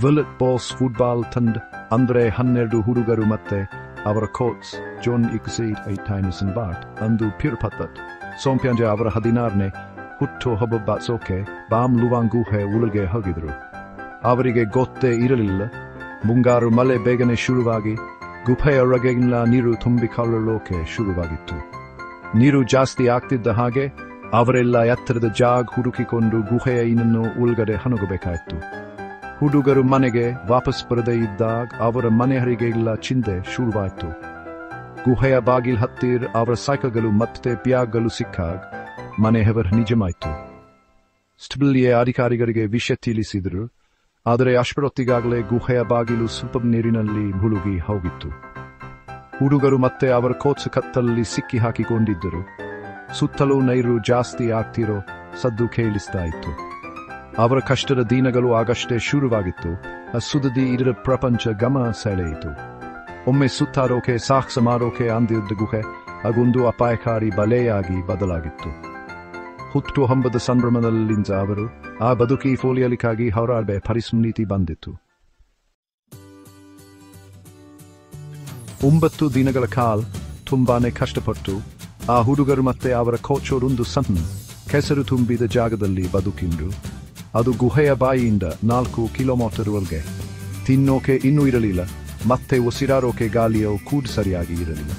ವಿಲೆಟ್ boss football ತಂಡ ಅಂದ್ರೆ 12 ಹುಡುಗರು ಮತ್ತೆ ಅವರ ಕೋಚ್ ಜಾನ್ ಇಕ್ಸೈಡ್ ಐಟೈನಸನ್ ಬಾಟ್ ಅಂದು ಪಿರ್ಪತ್ತತ್ ಸೋಂಪ್ಯಾಂಜೆ ಅವರ 16ನೇ ಹುಟ್ಟು ಹಬ್ಬಸೋಕೆ ಬಾಮ್ ಲುವಾಂಗ್ ಗುಹೆ ಉಳಿಗೆ ಹೋಗಿದ್ರು. ಅವರಿಗೆ ಗೊತ್ತೇ ಇರಲಿಲ್ಲ, ಮುಂಗಾರು ಮಳೆ ಬೇಗನೆ ಶುರುವಾಗಿ ಗುಹೆಯೊಳಗೆಲ್ಲ ನೀರು ತುಂಬಿಕೊಳ್ಳೋಕೆ ಶುರುವಾಗಿತ್ತು. ನೀರು ಜಾಸ್ತಿ ಆಗ್ತಿದ್ದ ಹಾಗೆ ಅವರೆಲ್ಲ ಎತ್ತರದ ಜಾಗ ಹುಡುಕಿಕೊಂಡು ಗುಹೆಯ ಇನ್ನೂ ಒಳಗಡೆ ಹನುಗಬೇಕಾಯಿತು. ಹುಡುಗರು ಮನೆಗೆ ವಾಪಸ್ ಬರದೇ ಇದ್ದಾಗ ಅವರ ಮನೆಯವರಿಗೆಲ್ಲ ಚಿಂತೆ ಶುರುವಾಯಿತು. ಗುಹೆಯ ಬಾಗಿಲ್ ಹತ್ತಿರ ಅವರ ಸೈಕಲ್ಗಳು ಮತ್ತೆ ಬ್ಯಾಗ್ಗಳು ಸಿಕ್ಕಾಗ ಮನೆಯವರ ನಿಜಮಾಯಿತು. ಸ್ಟಬಿಲಿಯ ಅಧಿಕಾರಿಗಳಿಗೆ ವಿಷಯ ತಿಳಿಸಿದರು, ಆದರೆ ಅಷ್ಟೊತ್ತಿಗಾಗಲೇ ಗುಹೆಯ ಬಾಗಿಲು ಸ್ವಲ್ಪ ನೀರಿನಲ್ಲಿ ಮುಳುಗಿ ಹೋಗಿತ್ತು. ಹುಡುಗರು ಮತ್ತೆ ಅವರ ಕೋಚ್ ಕತ್ತಲಲ್ಲಿ ಸಿಕ್ಕಿ ಹಾಕಿಕೊಂಡಿದ್ದರು. ಸುತ್ತಲೂ ನೀರು ಜಾಸ್ತಿ ಆಗ್ತಿರೋ ಸದ್ದು ಕೇಳಿಸ್ತಾ ಇತ್ತು. ಅವರ ಕಷ್ಟದ ದಿನಗಳು ಆಗಷ್ಟೇ ಶುರುವಾಗಿತ್ತು. ಸುದ್ದಿ ಇದರ ಪ್ರಪಂಚ ಗಮನ ಸೆಳೆಯಿತು. ಒಮ್ಮೆ ಸುತ್ತಾರೋಕೆ ಸಾಹಸ ಮಾಡೋಕೆ ಅಂದಿದ್ದ ಗುಹೆ ಆಗೊಂದು ಅಪಾಯಕಾರಿ ಬಲೆಯಾಗಿ ಬದಲಾಗಿತ್ತು. ಹುಟ್ಟು ಹಬ್ಬದ ಸಂಭ್ರಮದಲ್ಲಿಂದ ಅವರು ಆ ಬದುಕಿ ಫೋಲಿಯಲಿಕ್ಕಾಗಿ ಹೋರಾಡಬೇ ಪರಿಸ್ಥಿತಿ ಬಂದಿತ್ತು. 9 ದಿನಗಳ ಕಾಲ ತುಂಬಾನೇ ಕಷ್ಟಪಟ್ಟು ಆ ಹುಡುಗರು ಮತ್ತೆ ಅವರ ಕೋಚೋರೊಂದು ಸಣ್ಣ ಕೆಸರು ತುಂಬಿದ ಜಾಗದಲ್ಲಿ ಬದುಕಿಂದ್ರು. ಅದು ಗುಹೆಯ ಬಾಯಿಯಿಂದ 4 ಕಿಲೋಮೀಟರ್ವರೆಗೆ. ತಿನ್ನೋಕೆ ಇನ್ನೂ ಇರಲಿಲ್ಲ, ಮತ್ತೆ ಉಸಿರಾರೋಕೆ ಗಾಳಿಯೋ ಕೂಡ ಸರಿಯಾಗಿ ಇರಲಿಲ್ಲ.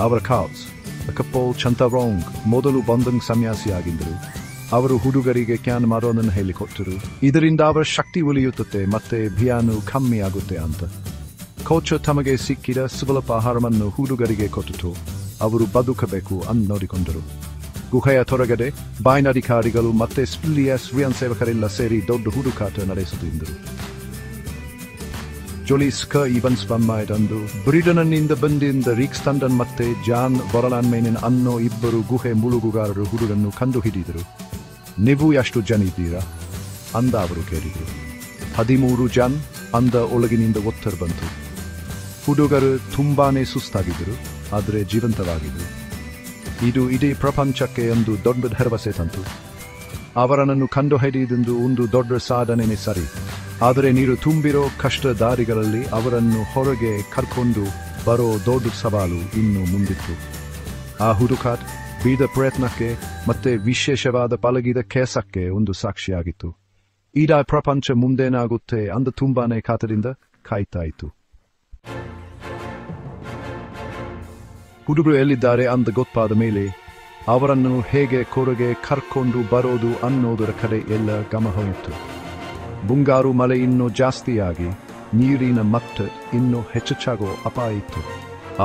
ಅವರ ಕಾಲ್ಸ್ ಕಪ್ಪೋಲ್ ಚಂತರೋಂಗ್ ಮೊದಲು ಬಂದಂಗ್ ಸನ್ಯಾಸಿಯಾಗಿದ್ದರು. ಅವರು ಹುಡುಗರಿಗೆ ಕ್ಯಾನ್ ಮಾಡೋದನ್ನು ಹೇಳಿಕೊಟ್ಟರು. ಇದರಿಂದ ಅವರ ಶಕ್ತಿ ಉಳಿಯುತ್ತದೆ ಮತ್ತೆ ಭಯಾನು ಕಮ್ಮಿ ಆಗುತ್ತೆ ಅಂತ. ಕೋಚ ತಮಗೆ ಸಿಕ್ಕಿದ ಸ್ವಲ್ಪ ಆಹಾರವನ್ನು ಹುಡುಗರಿಗೆ ಕೊಟ್ಟಿತು. ಅವರು ಬದುಕಬೇಕು ಅಂತ ನೋಡಿಕೊಂಡರು. ಗುಹೆಯ ಹೊರಗಡೆ ಬಾಯಿನಾಧಿಕಾರಿಗಳು ಮತ್ತೆ ಸ್ಪಿಲ್ಲಿಯ ಸ್ವಯಂ ಸೇವಕರೆಲ್ಲ ಸೇರಿ ದೊಡ್ಡ ಹುಡುಕಾಟ ನಡೆಸುತ್ತಿದ್ದರು. ಜೊಲಿಸ್ ಇವನ್ಸ್ ಬಂದು ಬ್ರಿಟನ್ನಿಂದ ಬಂದಿದ್ದ ರಿಕ್ಸ್ಟಂಡನ್ ಮತ್ತೆ ಜಾನ್ ಬೊರಲಾನ್ಮೇನಿನ್ ಅನ್ನೋ ಇಬ್ಬರು ಗುಹೆ ಮುಳುಗುಗಾರರು ಹುಡುಗನ್ನು ಕಂಡು ಹಿಡಿದರು. ನೀವು ಎಷ್ಟು ಜನ ಇದ್ದೀರಾ ಅಂದ ಅವರು ಕೇಳಿದರು. 13 ಜನ ಅಂದ ಒಳಗಿನಿಂದ ಉತ್ತರ ಬಂತು. ಹುಡುಗರು ತುಂಬಾನೇ ಸುಸ್ತಾಗಿದ್ದರು, ಆದರೆ ಜೀವಂತವಾಗಿದ್ದರು. ಇದು ಇಡೀ ಪ್ರಪಂಚಕ್ಕೆ ಒಂದು ದೊಡ್ಡ ಭರವಸೆ ತಂತು. ಅವರನ್ನು ಕಂಡು ಹಿಡಿಯುವುದು ಒಂದು ದೊಡ್ಡ ಸಾಧನೆನೇ ಸರಿ, ಆದರೆ ನೀರು ತುಂಬಿರೋ ಕಷ್ಟ ದಾರಿಗಳಲ್ಲಿ ಅವರನ್ನು ಹೊರಗೆ ಕರ್ಕೊಂಡು ಬರೋ ದೊಡ್ಡ ಸವಾಲು ಇನ್ನು ಮುಂದಿತ್ತು. ಆ ಹುಡುಕಾಟ ಬೀದ ಪ್ರಯತ್ನಕ್ಕೆ ಮತ್ತೆ ವಿಶೇಷವಾದ ಪಳಗಿದ ಕೆಲಸಕ್ಕೆ ಒಂದು ಸಾಕ್ಷಿಯಾಗಿತ್ತು. ಇಡೀ ಪ್ರಪಂಚ ಮುಂದೇನಾಗುತ್ತೆ ಅಂದ ತುಂಬಾನೇ ಕಾತರಿಂದ ಕಾಯ್ತಾ ಇತ್ತು. ಹುಡುಗರು ಎಲ್ಲಿದ್ದಾರೆ ಅಂದ ಗೊತ್ತಾದ ಮೇಲೆ ಅವರನ್ನು ಹೇಗೆ ಕೊರಗೆ ಕರ್ಕೊಂಡು ಬರೋದು ಅನ್ನೋದರ ಕಡೆ ಎಲ್ಲ ಗಮನ ಹೋಯಿತು. ಮುಂಗಾರು ಮಳೆ ಇನ್ನೂ ಜಾಸ್ತಿಯಾಗಿ ನೀರಿನ ಮಟ್ಟ ಇನ್ನೂ ಹೆಚ್ಚಾಗೋ ಅಪಾಯ ಇತ್ತು.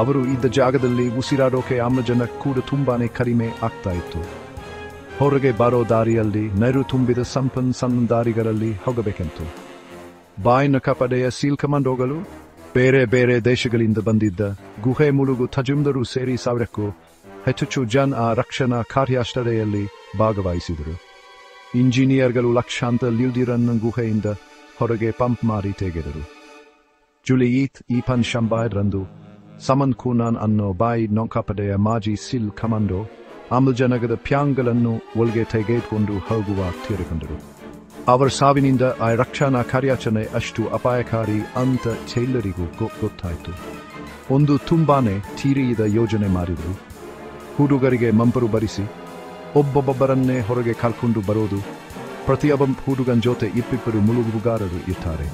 ಅವರು ಇದ್ದ ಜಾಗದಲ್ಲಿ ಉಸಿರಾಡೋಕೆ ಆಮ್ಲಜನಕ ಕೂಡ ತುಂಬಾನೇ ಕಡಿಮೆ ಆಗ್ತಾ ಇತ್ತು. ಹೊರಗೆ ಬರೋ ದಾರಿಯಲ್ಲಿ ನೀರು ತುಂಬಿದ ಸಣ್ಣ ದಾರಿಗಳಲ್ಲಿ ಹೋಗಬೇಕೆಂತು. ಬಾಯಿನ ಕಪಡೆಯ ಸೀಲ್ ಕಮಾಂಡೋಗಳು ಬೇರೆ ಬೇರೆ ದೇಶಗಳಿಂದ ಬಂದಿದ್ದ ಗುಹೆ ಮುಳುಗು ತಜ್ಞರು ಸೇರಿ 1000ಕ್ಕೂ ಹೆಚ್ಚು ಜನ ಆ ರಕ್ಷಣಾ ಕಾರ್ಯಾಚರಣೆಯಲ್ಲಿ ಭಾಗವಹಿಸಿದರು. ಇಂಜಿನಿಯರ್ಗಳು ಲಕ್ಷಾಂತರ ಲೀಲ್ದಿರನ್ನು ಗುಹೆಯಿಂದ ಹೊರಗೆ ಪಂಪ್ ಮಾಡಿ ತೆಗೆದರು. ಜುಲಿಯೀತ್ ಈಪನ್ ಶಂಬಾಯ್ರಂದು ಸಮನ್ ಕೂನಾನ್ ಅನ್ನೋ ಬಾಯಿ ನೌಕಾಪಡೆಯ ಮಾಜಿ ಸಿಲ್ ಕಮಾಂಡೋ ಆಮ್ಲಜನಕದ ಪ್ಯಾಂಗಳನ್ನು ಒಳಗೆ ತೆಗೆದುಕೊಂಡು ಹೋಗುವ ತೀರಿಕೊಂಡರು. ಅವರ ಸಾವಿನಿಂದ ಆ ರಕ್ಷಣಾ ಕಾರ್ಯಾಚರಣೆ ಅಷ್ಟು ಅಪಾಯಕಾರಿ ಅಂತ ಎಲ್ಲರಿಗೂ ಗೊತ್ತಾಯಿತು. ಒಂದು ತುಂಬಾನೇ ತೀರಿದ ಯೋಜನೆ ಮಾಡಿದರು. ಹುಡುಗರಿಗೆ ಮಂಪರು ಬರಿಸಿ ಒಬ್ಬೊಬ್ಬರನ್ನೇ ಹೊರಗೆ ಕರ್ಕೊಂಡು ಬರೋದು. ಪ್ರತಿಯೊಬ್ಬ ಹುಡುಗನ ಜೊತೆ 22 ಮುಳುಗುಗಾರರು ಇರ್ತಾರೆ.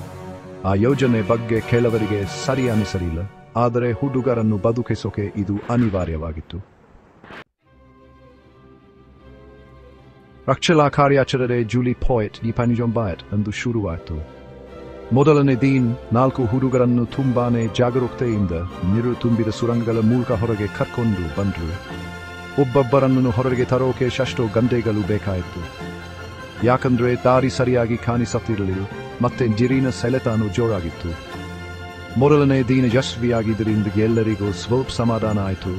ಆ ಯೋಜನೆ ಬಗ್ಗೆ ಕೆಲವರಿಗೆ ಸರಿ ಅನಿಸಲಿಲ್ಲ, ಆದರೆ ಹುಡುಗರನ್ನು ಬದುಕಿಸೋಕೆ ಇದು ಅನಿವಾರ್ಯವಾಗಿತ್ತು. ರಕ್ಷಣಾ ಕಾರ್ಯಾಚರಣೆ ಜೂಲಿ ಪಾಯಿಂಟ್ ಈಪನಿಜೊಂಬಾಯಟ್ ಎಂದು ಶುರುವಾಯಿತು. ಮೊದಲನೇ ದಿನ 4 ಹುಡುಗರನ್ನು ತುಂಬಾನೇ ಜಾಗರೂಕತೆಯಿಂದ ನೀರು ತುಂಬಿದ ಸುರಂಗಗಳ ಮೂಲಕ ಹೊರಗೆ ಕರ್ಕೊಂಡು ಬಂದರು. ಒಬ್ಬೊಬ್ಬರನ್ನು ಹೊರಗೆ ತರೋಕೆ 6 ಗಂಟೆಗಳು ಬೇಕಾಯಿತು. ಯಾಕಂದ್ರೆ ದಾರಿ ಸರಿಯಾಗಿ ಕಾಣಿಸುತ್ತಿರಲಿಲ್ಲ ಮತ್ತೆ ನೀರಿನ ಸೆಳೆತಾನು ಜೋರಾಗಿತ್ತು. ಮೊದಲನೇ ದಿನ ಯಶಸ್ವಿಯಾಗಿದ್ದರಿಂದ ಎಲ್ಲರಿಗೂ ಸ್ವಲ್ಪ ಸಮಾಧಾನ ಆಯಿತು.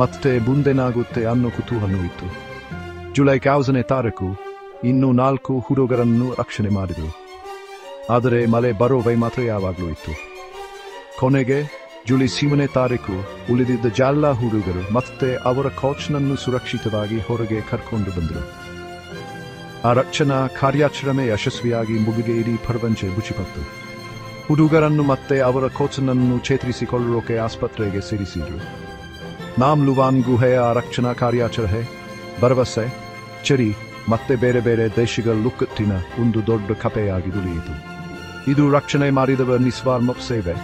ಮತ್ತೆ ಮುಂದೇನಾಗುತ್ತೆ ಅನ್ನೋ ಕುತೂಹಲ ಇತ್ತು. ಜುಲೈ 1ನೇ ತಾರೀಕು ಇನ್ನೂ 4 ಹುಡುಗರನ್ನು ರಕ್ಷಣೆ ಮಾಡಿದರು. ಆದರೆ ಮಳೆ ಬರೋ ಭಯ ಮಾತ್ರ ಯಾವಾಗಲೂ ಇತ್ತು. ಕೊನೆಗೆ ಜುಲೈ 7ನೇ ತಾರೀಕು ಉಳಿದಿದ್ದ ಎಲ್ಲ ಹುಡುಗರು ಮತ್ತೆ ಅವರ ಕೋಚ್ನನ್ನು ಸುರಕ್ಷಿತವಾಗಿ ಹೊರಗೆ ಕರ್ಕೊಂಡು ಬಂದರು. ಆ ರಕ್ಷಣಾ ಕಾರ್ಯಾಚರಣೆ ಯಶಸ್ವಿಯಾಗಿ ಮುಗಿಗೆ ಇಡೀ ಪ್ರಪಂಚ ಮುಚ್ಚಿಪತ್ತು. ಹುಡುಗರನ್ನು ಮತ್ತೆ ಅವರ ಕೋಚನನ್ನು ಚೇತರಿಸಿಕೊಳ್ಳೋಕೆ ಆಸ್ಪತ್ರೆಗೆ ಸೇರಿಸಿದ್ರು. ನಾಮ್ ಲುವಾನ್ ಗುಹೆಯ ರಕ್ಷಣಾ ಕಾರ್ಯಾಚರಣೆ ಭರವಸೆ, ಚರಿ ಮತ್ತೆ ಬೇರೆ ಬೇರೆ ದೇಶಗಳ ಲುಕ್ಕಟ್ಟಿನ ಒಂದು ದೊಡ್ಡ ಕಥೆಯಾಗಿ ದುಡಿಯಿತು. ಇದು ರಕ್ಷಣೆ ಮಾಡಿದವ ನಿಸ್ವಾರ್ಥ ಸೇವೆ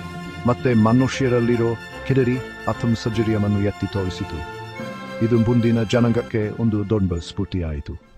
ಮತ್ತೆ ಮನುಷ್ಯರಲ್ಲಿರೋ ಕಿಡರಿ ಅಥಮ್ ಸರ್ಜರಿಯನ್ನು ಎತ್ತಿ ತೋರಿಸಿತು. ಇದು ಮುಂದಿನ ಜನಾಂಗಕ್ಕೆ ಒಂದು ದೊಡ್ಡ ಸ್ಫೂರ್ತಿಯಾಯಿತು.